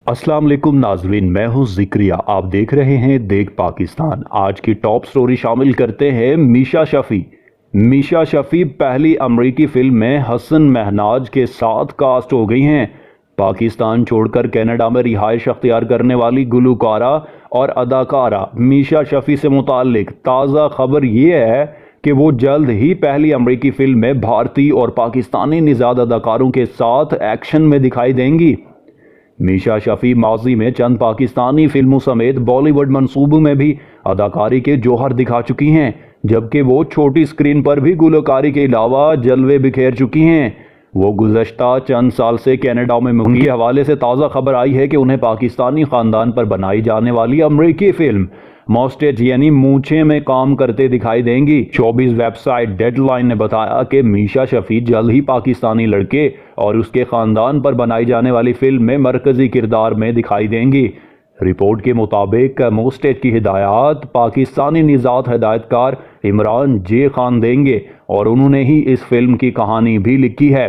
अस्सलाम वालेकुम नाजरीन, मैं हूं जिक्रिया। आप देख रहे हैं देख पाकिस्तान। आज की टॉप स्टोरी शामिल करते हैं मीशा शफी। मीशा शफी पहली अमरीकी फिल्म में हसन महनाज के साथ कास्ट हो गई हैं। पाकिस्तान छोड़कर कनाडा में रिहाइश अख्तियार करने वाली गुलकारा और अदाकारा मीशा शफी से मुताल्लिक ताज़ा खबर ये है कि वो जल्द ही पहली अमरीकी फिल्म में भारतीय और पाकिस्तानी निजाद अदाकारों के साथ एक्शन में दिखाई देंगी। मीशा शफी माजी में चंद पाकिस्तानी फिल्मों समेत बॉलीवुड मंसूबों में भी अदाकारी के जौहर दिखा चुकी हैं, जबकि वो छोटी स्क्रीन पर भी गुलकारी के अलावा जलवे बिखेर चुकी हैं। वो गुज़श्ता चंद साल से कनाडा में उनके हवाले से ताज़ा खबर आई है कि उन्हें पाकिस्तानी ख़ानदान पर बनाई जाने वाली अमरीकी फिल्म मॉस्टेज यानी मूछे में काम करते दिखाई देंगी। 24 वेबसाइट डेडलाइन ने बताया कि मीशा शफी जल्द ही पाकिस्तानी लड़के और उसके ख़ानदान पर बनाई जाने वाली फिल्म में मरकजी किरदार में दिखाई देंगी। रिपोर्ट के मुताबिक मोस्टेज की हिदायत पाकिस्तानी निजात हिदायतकार इमरान जे खान देंगे और उन्होंने ही इस फिल्म की कहानी भी लिखी है।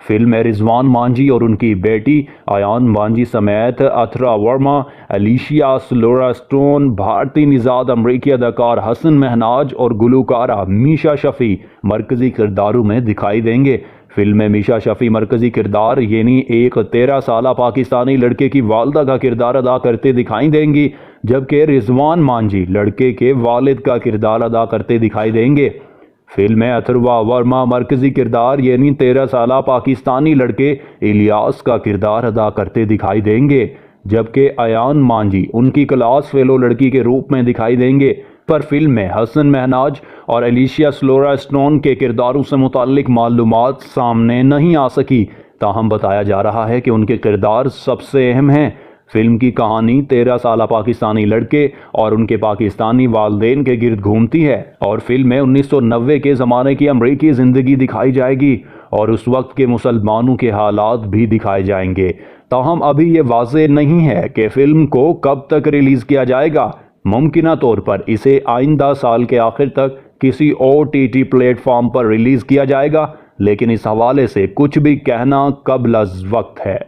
फिल्म में रिजवान मांझी और उनकी बेटी अयान मांझी समेत अथरा वर्मा, एलिशिया स्लोरास्टोन, भारतीय निजाद अमरीकी अदाकार हसन महनाज और गुलकारा मीशा शफी मरकजी किरदारों में दिखाई देंगे। फिल्म में मीशा शफी मरकजी किरदार यानी एक 13 साला पाकिस्तानी लड़के की वालदा का किरदार अदा करते दिखाई देंगी, जबकि रिजवान मांझी लड़के के वालिद का किरदार अदा करते दिखाई देंगे। फिल्म में अथर्वा वर्मा मरकजी किरदार यानी 13 साला पाकिस्तानी लड़के इलियास का किरदार अदा करते दिखाई देंगे, जबकि अयान मांझी उनकी क्लास फेलो लड़की के रूप में दिखाई देंगे। पर फिल्म में हसन महनाज और एलिशिया स्लोरास्टोन के किरदारों से मुताल्लिक मालूमात सामने नहीं आ सकी, ताहम बताया जा रहा है कि उनके किरदार सबसे अहम हैं। फिल्म की कहानी 13 साला पाकिस्तानी लड़के और उनके पाकिस्तानी वालदेन के गिर्द घूमती है और फिल्म में 1990 के ज़माने की अमरीकी ज़िंदगी दिखाई जाएगी और उस वक्त के मुसलमानों के हालात भी दिखाए जाएंगे। ताहम अभी ये वाज़ेह नहीं है कि फ़िल्म को कब तक रिलीज़ किया जाएगा। मुमकिना तौर पर इसे आइंदा साल के आखिर तक किसी OTT प्लेटफॉर्म पर रिलीज़ किया जाएगा, लेकिन इस हवाले से कुछ भी कहना कबल अज़ वक्त है।